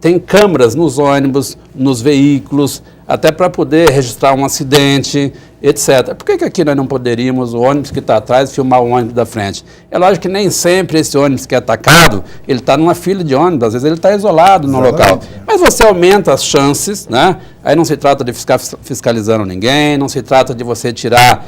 Tem câmeras nos ônibus, nos veículos, até para poder registrar um acidente, etc. Por que aqui nós não poderíamos, o ônibus que está atrás, filmar o ônibus da frente? É lógico que nem sempre esse ônibus que é atacado, ele está numa fila de ônibus, às vezes ele está isolado no local. Mas você aumenta as chances, né? Aí não se trata de ficar fiscalizando ninguém, não se trata de você tirar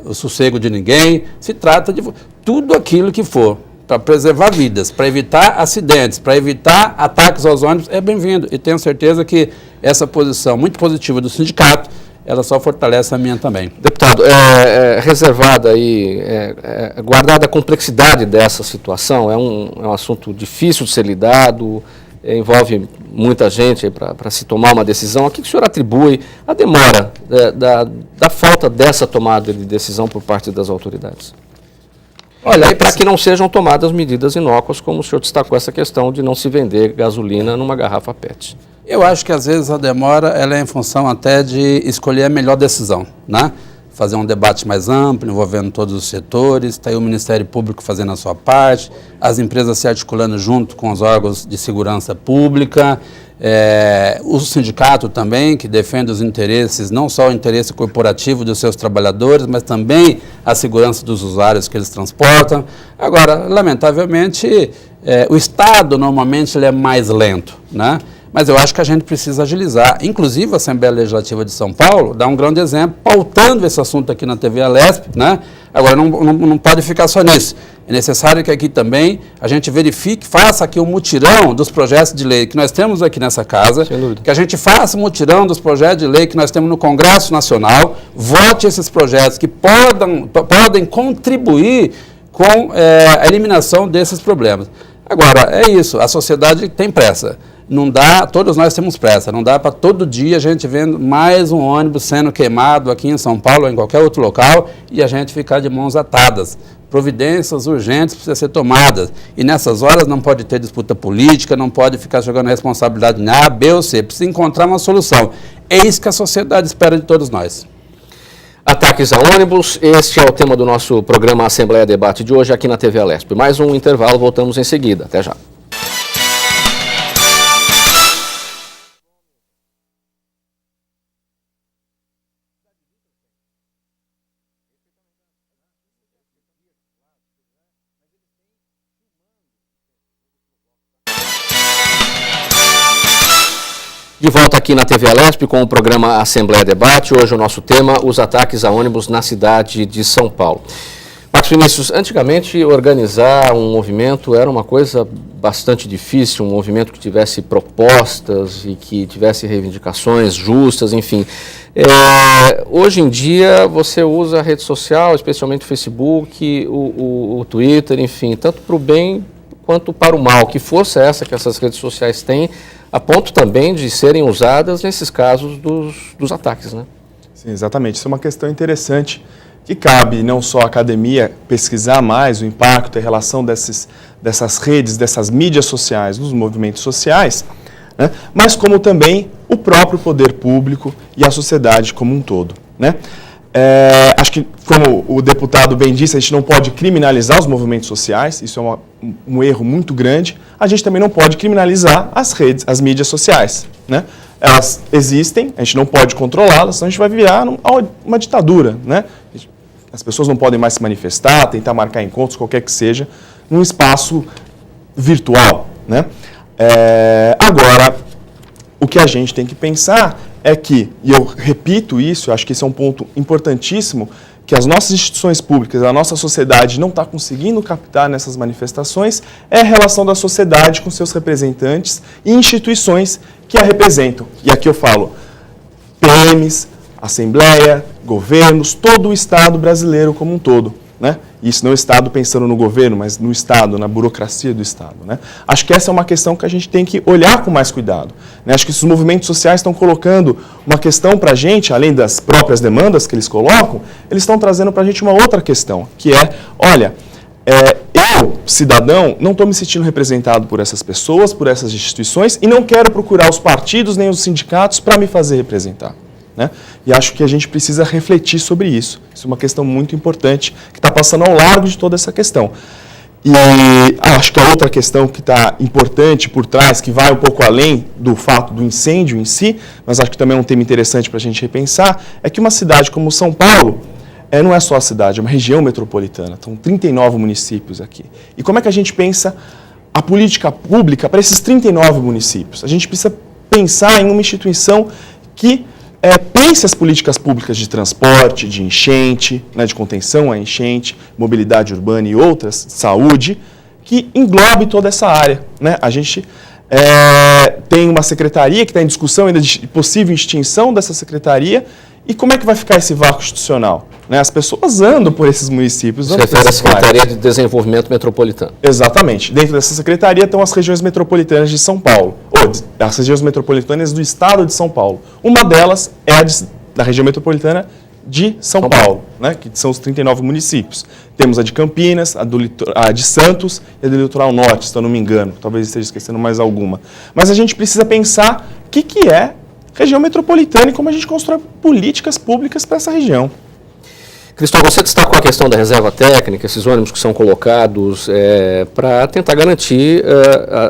o sossego de ninguém, se trata de tudo aquilo que for para preservar vidas, para evitar acidentes, para evitar ataques aos ônibus, é bem-vindo. E tenho certeza que essa posição muito positiva do sindicato, ela só fortalece a minha também. Deputado, reservada aí, guardada a complexidade dessa situação, é um assunto difícil de ser lidado, envolve muita gente para se tomar uma decisão. A que o senhor atribui a demora da falta dessa tomada de decisão por parte das autoridades? Olha, para que não sejam tomadas medidas inócuas, como o senhor destacou essa questão de não se vender gasolina numa garrafa PET. Eu acho que às vezes a demora ela é em função até de escolher a melhor decisão, né? Fazer um debate mais amplo, envolvendo todos os setores, está aí o Ministério Público fazendo a sua parte, as empresas se articulando junto com os órgãos de segurança pública, o sindicato também, que defende os interesses, não só o interesse corporativo dos seus trabalhadores, mas também a segurança dos usuários que eles transportam. Agora, lamentavelmente, o Estado normalmente ele é mais lento, né? Mas eu acho que a gente precisa agilizar. Inclusive, a Assembleia Legislativa de São Paulo dá um grande exemplo, pautando esse assunto aqui na TV Alesp, né? Agora, não pode ficar só nisso. É necessário que aqui também a gente verifique, faça aqui um mutirão dos projetos de lei que nós temos aqui nessa casa, que a gente faça um mutirão dos projetos de lei que nós temos no Congresso Nacional, vote esses projetos que podem contribuir com a eliminação desses problemas. Agora, é isso, a sociedade tem pressa. Não dá, todos nós temos pressa, não dá para todo dia a gente vendo mais um ônibus sendo queimado aqui em São Paulo ou em qualquer outro local e a gente ficar de mãos atadas. Providências urgentes precisam ser tomadas e nessas horas não pode ter disputa política, não pode ficar jogando responsabilidade em A, B ou C, precisa encontrar uma solução. É isso que a sociedade espera de todos nós. Ataques a ônibus, este é o tema do nosso programa Assembleia Debate de hoje aqui na TV Alesp. Mais um intervalo, voltamos em seguida. Até já. De volta aqui na TV Alesp com o programa Assembleia Debate. Hoje o nosso tema, os ataques a ônibus na cidade de São Paulo. Marcos Vinícius, antigamente organizar um movimento era uma coisa bastante difícil, um movimento que tivesse propostas e que tivesse reivindicações justas, enfim. Hoje em dia você usa a rede social, especialmente o Facebook, o Twitter, enfim, tanto para o bem quanto para o mal. Que força é essa que essas redes sociais têm, a ponto também de serem usadas nesses casos dos ataques, né? Sim, exatamente. Isso é uma questão interessante que cabe não só à academia pesquisar mais o impacto e a relação dessas redes, dessas mídias sociais, dos movimentos sociais, né? Mas como também o próprio poder público e a sociedade como um todo, né? Acho que, como o deputado bem disse, a gente não pode criminalizar os movimentos sociais, isso é um erro muito grande. A gente também não pode criminalizar as redes, as mídias sociais, né? Elas existem, a gente não pode controlá-las, senão a gente vai virar uma ditadura, né? As pessoas não podem mais se manifestar, tentar marcar encontros, qualquer que seja, num espaço virtual, né? Agora, o que a gente tem que pensar é que, e eu repito isso, eu acho que esse é um ponto importantíssimo, que as nossas instituições públicas, a nossa sociedade não está conseguindo captar nessas manifestações, é a relação da sociedade com seus representantes e instituições que a representam. E aqui eu falo PMs, Assembleia, governos, todo o Estado brasileiro como um todo, né? Isso não é o Estado pensando no governo, mas no Estado, na burocracia do Estado, né? Acho que essa é uma questão que a gente tem que olhar com mais cuidado, né? Acho que esses movimentos sociais estão colocando uma questão para a gente, além das próprias demandas que eles colocam, eles estão trazendo para a gente uma outra questão, que é, olha, eu, cidadão, não estou me sentindo representado por essas pessoas, por essas instituições, e não quero procurar os partidos nem os sindicatos para me fazer representar, né? E acho que a gente precisa refletir sobre isso. Isso é uma questão muito importante que está passando ao largo de toda essa questão. E acho que a outra questão que está importante por trás, que vai um pouco além do fato do incêndio em si, mas acho que também é um tema interessante para a gente repensar, é que uma cidade como São Paulo, não é só a cidade, é uma região metropolitana, estão 39 municípios aqui. E como é que a gente pensa a política pública para esses 39 municípios? A gente precisa pensar em uma instituição que pense as políticas públicas de transporte, de enchente, né, de contenção à enchente, mobilidade urbana e outras, saúde, que englobe toda essa área, né? A gente tem uma secretaria que está em discussão ainda de possível extinção dessa secretaria. E como é que vai ficar esse vácuo institucional? Né? As pessoas andam por esses municípios. Você refere à Secretaria de Desenvolvimento Metropolitano. Exatamente. Dentro dessa secretaria estão as regiões metropolitanas de São Paulo, ou as regiões metropolitanas do estado de São Paulo. Uma delas é da região metropolitana de São Paulo, né? Que são os 39 municípios. Temos a de Campinas, a de Santos e a do Litoral Norte, se eu não me engano. Talvez esteja esquecendo mais alguma. Mas a gente precisa pensar o que é região metropolitana e como a gente constrói políticas públicas para essa região. Cristóvão, você destacou a questão da reserva técnica, esses ônibus que são colocados para tentar garantir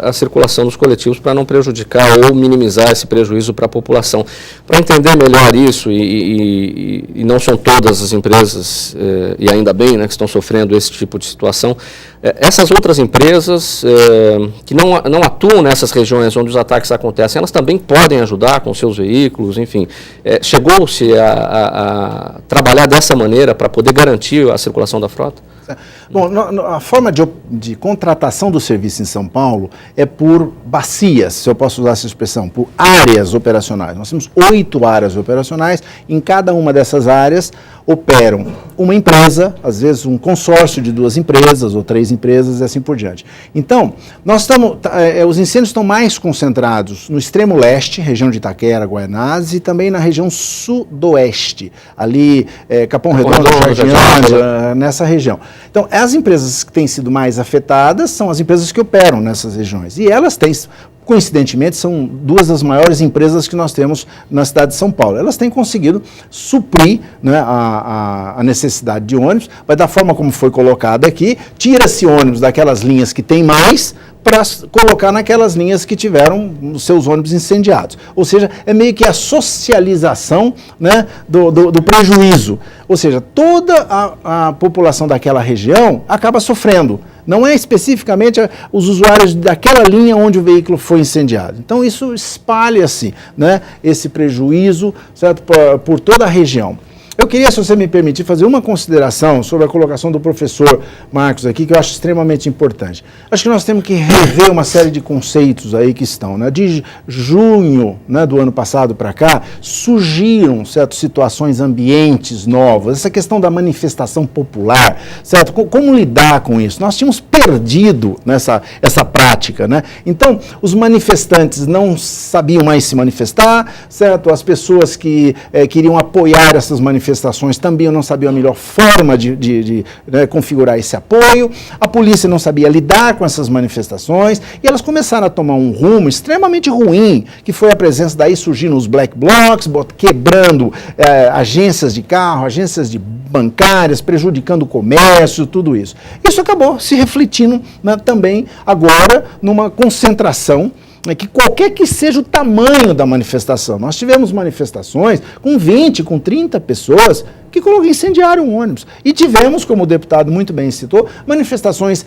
a circulação dos coletivos para não prejudicar ou minimizar esse prejuízo para a população. Para entender melhor isso, e não são todas as empresas, e ainda bem, né, que estão sofrendo esse tipo de situação, essas outras empresas que não atuam nessas regiões onde os ataques acontecem, elas também podem ajudar com seus veículos, enfim. Chegou-se a trabalhar dessa maneira para poder garantir a circulação da frota? Bom, a forma de contratação do serviço em São Paulo é por bacias, se eu posso usar essa expressão, por áreas operacionais. Nós temos 8 áreas operacionais, em cada uma dessas áreas operam uma empresa, às vezes um consórcio de 2 empresas ou 3 empresas e assim por diante. Então, os incêndios estão mais concentrados no extremo leste, região de Itaquera, Guaianazes, e também na região sudoeste, ali Capão Redondo, Jardim Ângela, nessa região. Então, as empresas que têm sido mais afetadas são as empresas que operam nessas regiões. E elas têm, coincidentemente, são 2 das maiores empresas que nós temos na cidade de São Paulo. Elas têm conseguido suprir, né, a necessidade de ônibus, mas da forma como foi colocado aqui, tira-se ônibus daquelas linhas que tem mais para colocar naquelas linhas que tiveram os seus ônibus incendiados. Ou seja, é meio que a socialização, né, do prejuízo. Ou seja, toda a população daquela região acaba sofrendo. Não é especificamente os usuários daquela linha onde o veículo foi incendiado. Então, isso espalha-se, né, esse prejuízo, certo, por toda a região. Eu queria, se você me permitir, fazer uma consideração sobre a colocação do professor Marcos aqui, que eu acho extremamente importante. Acho que nós temos que rever uma série de conceitos aí que estão, né? De junho, né, do ano passado para cá, surgiram, certo, situações, ambientes novos, essa questão da manifestação popular, certo? Como lidar com isso? Nós tínhamos perdido essa prática, né? Então, os manifestantes não sabiam mais se manifestar, certo? As pessoas que queriam apoiar essas manifestações também não sabiam a melhor forma de configurar esse apoio, a polícia não sabia lidar com essas manifestações e elas começaram a tomar um rumo extremamente ruim, que foi a presença daí surgindo os black blocs, quebrando agências de carro, agências bancárias, prejudicando o comércio, tudo isso. Isso acabou se refletindo, né, também agora numa concentração, que qualquer que seja o tamanho da manifestação. Nós tivemos manifestações com 20, com 30 pessoas que incendiaram um ônibus. E tivemos, como o deputado muito bem citou, manifestações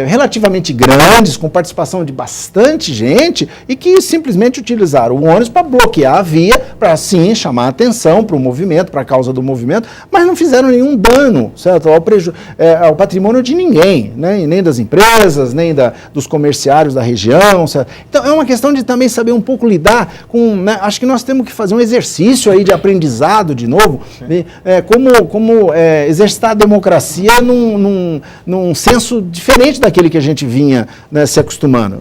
relativamente grandes, com participação de bastante gente, e que simplesmente utilizaram o ônibus para bloquear a via, para sim chamar a atenção para o movimento, para a causa do movimento, mas não fizeram nenhum dano, certo, ao patrimônio de ninguém, né? Nem das empresas, nem dos comerciários da região, certo? Então é uma questão de também saber um pouco lidar com, né, acho que nós temos que fazer um exercício aí de aprendizado de novo, como exercitar a democracia num senso diferente daquele que a gente vinha, né, se acostumando.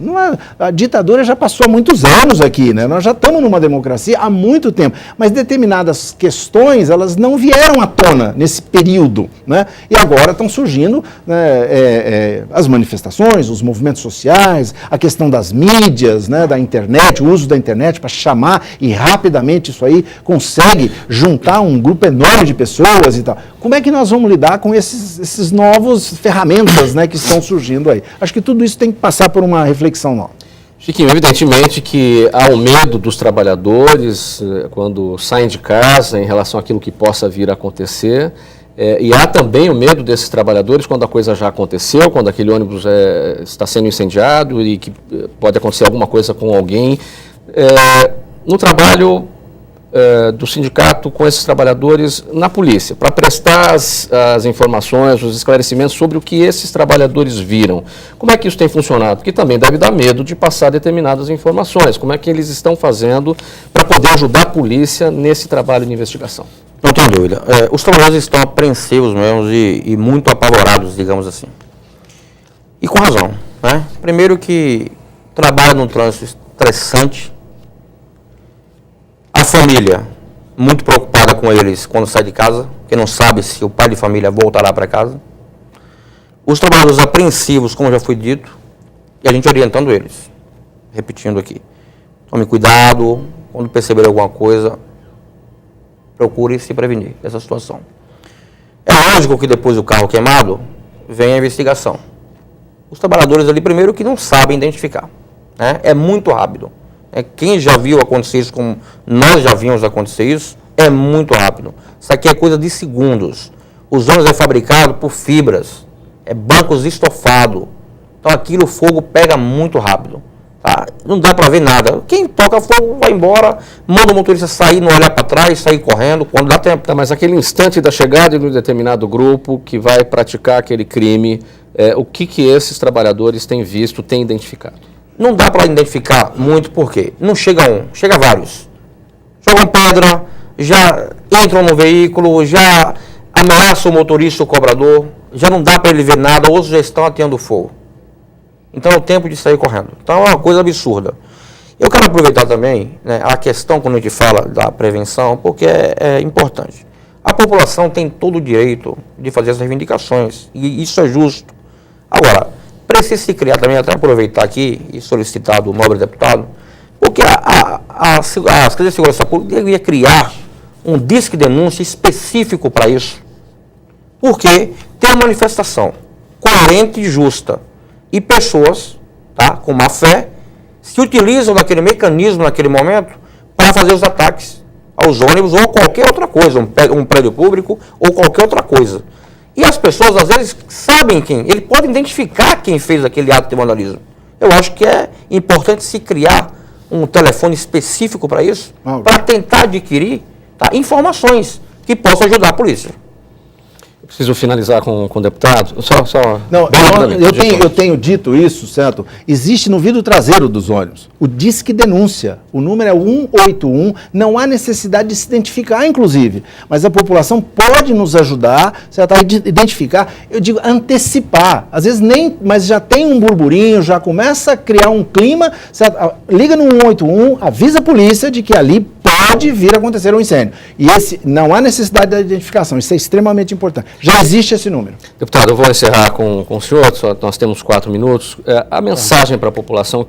A ditadura já passou há muitos anos aqui, né? Nós já estamos numa democracia há muito tempo, mas determinadas questões, elas não vieram à tona nesse período, né? E agora estão surgindo, né, as manifestações, os movimentos sociais, a questão das mídias, tecnologias, né, da internet, o uso da internet para chamar e rapidamente isso aí consegue juntar um grupo enorme de pessoas e tal. Como é que nós vamos lidar com esses novos ferramentas, né, que estão surgindo aí? Acho que tudo isso tem que passar por uma reflexão nova. Chiquinho, evidentemente que há o medo dos trabalhadores quando saem de casa em relação àquilo que possa vir a acontecer, e há também o medo desses trabalhadores quando a coisa já aconteceu, quando aquele ônibus está sendo incendiado e que pode acontecer alguma coisa com alguém. No trabalho do sindicato com esses trabalhadores na polícia, para prestar as informações, os esclarecimentos sobre o que esses trabalhadores viram. Como é que isso tem funcionado? Porque também deve dar medo de passar determinadas informações. Como é que eles estão fazendo para poder ajudar a polícia nesse trabalho de investigação? Não tenho dúvida. Os trabalhadores estão apreensivos mesmo e muito apavorados, digamos assim. E com razão, né? Primeiro que trabalha num trânsito estressante. A família, muito preocupada com eles quando sai de casa, porque não sabe se o pai de família voltará para casa. Os trabalhadores apreensivos, como já foi dito, e a gente orientando eles. Repetindo aqui. Tome cuidado, quando perceber alguma coisa, procure se prevenir dessa situação. É lógico que depois do carro queimado, vem a investigação. Os trabalhadores ali, primeiro, que não sabem identificar, né? É muito rápido. Quem já viu acontecer isso, como nós já vimos acontecer isso, é muito rápido. Isso aqui é coisa de segundos. Os ônibus é fabricado por fibras, bancos estofados. Então aquilo, o fogo pega muito rápido. Tá? Não dá para ver nada. Quem toca fogo vai embora, manda o motorista sair, não olhar para trás, sair correndo, quando dá tempo. Tá, mas aquele instante da chegada de um determinado grupo que vai praticar aquele crime, o que esses trabalhadores têm visto, têm identificado? Não dá para identificar muito, porque não chega um, chega vários. Jogam pedra, já entram no veículo, já ameaçam o motorista, o cobrador, já não dá para ele ver nada, outros já estão ateando fogo. Então é o tempo de sair correndo. Então é uma coisa absurda. Eu quero aproveitar também, né, a questão quando a gente fala da prevenção, porque é importante. A população tem todo o direito de fazer as reivindicações, e isso é justo. Agora, precisa se criar também, até aproveitar aqui e solicitar do nobre deputado, porque a Secretaria de Segurança Pública deveria criar um disque denúncia específico para isso. Porque tem uma manifestação coerente e justa e pessoas, tá, com má fé se utilizam daquele mecanismo naquele momento para fazer os ataques aos ônibus ou qualquer outra coisa, um prédio público ou qualquer outra coisa. E as pessoas, às vezes, sabem quem. Ele pode identificar quem fez aquele ato de vandalismo. Eu acho que é importante se criar um telefone específico para isso, para tentar adquirir, tá, informações que possam ajudar a polícia. Preciso finalizar com o deputado. Não, eu tenho dito isso, certo? Existe no vidro traseiro dos ônibus o Disque Denúncia. O número é 181. Não há necessidade de se identificar, inclusive. Mas a população pode nos ajudar, certo, a identificar, eu digo, antecipar. Às vezes nem, mas já tem um burburinho, já começa a criar um clima, certo? Liga no 181, avisa a polícia de que ali pode vir a acontecer um incêndio. E não há necessidade da identificação. Isso é extremamente importante. Já existe esse número. Deputado, eu vou encerrar com o senhor, nós temos 4 minutos. A mensagem para a população o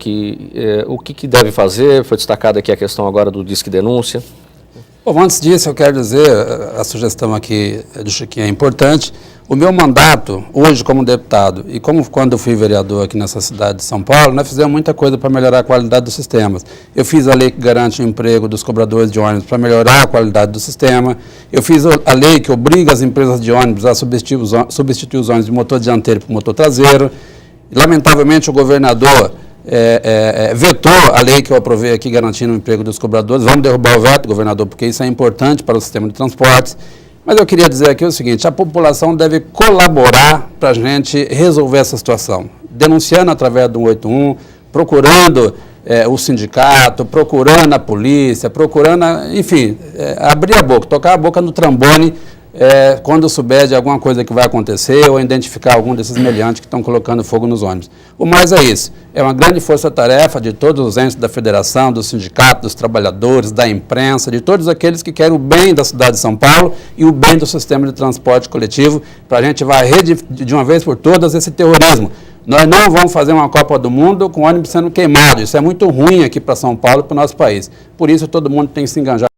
que deve fazer, foi destacada aqui a questão agora do Disque Denúncia. Bom, antes disso eu quero dizer, a sugestão aqui do Chiquinho é importante. O meu mandato, hoje como deputado, e como quando eu fui vereador aqui nessa cidade de São Paulo, nós fizemos muita coisa para melhorar a qualidade dos sistemas. Eu fiz a lei que garante o emprego dos cobradores de ônibus para melhorar a qualidade do sistema. Eu fiz a lei que obriga as empresas de ônibus a substituir os ônibus de motor dianteiro por motor traseiro. Lamentavelmente, o governador vetou a lei que eu aprovei aqui garantindo o emprego dos cobradores. Vamos derrubar o veto, governador, porque isso é importante para o sistema de transportes. Mas eu queria dizer aqui o seguinte, a população deve colaborar para a gente resolver essa situação, denunciando através do 181, procurando o sindicato, procurando a polícia, procurando, enfim, abrir a boca, tocar a boca no trombone quando souber de alguma coisa que vai acontecer ou identificar algum desses meliantes que estão colocando fogo nos ônibus. O mais é isso, é uma grande força-tarefa de todos os entes da federação, do sindicato, dos trabalhadores, da imprensa, de todos aqueles que querem o bem da cidade de São Paulo e o bem do sistema de transporte coletivo, para a gente varrer de uma vez por todas esse terrorismo. Nós não vamos fazer uma Copa do Mundo com ônibus sendo queimado. Isso é muito ruim aqui para São Paulo e para o nosso país. Por isso, todo mundo tem que se engajar.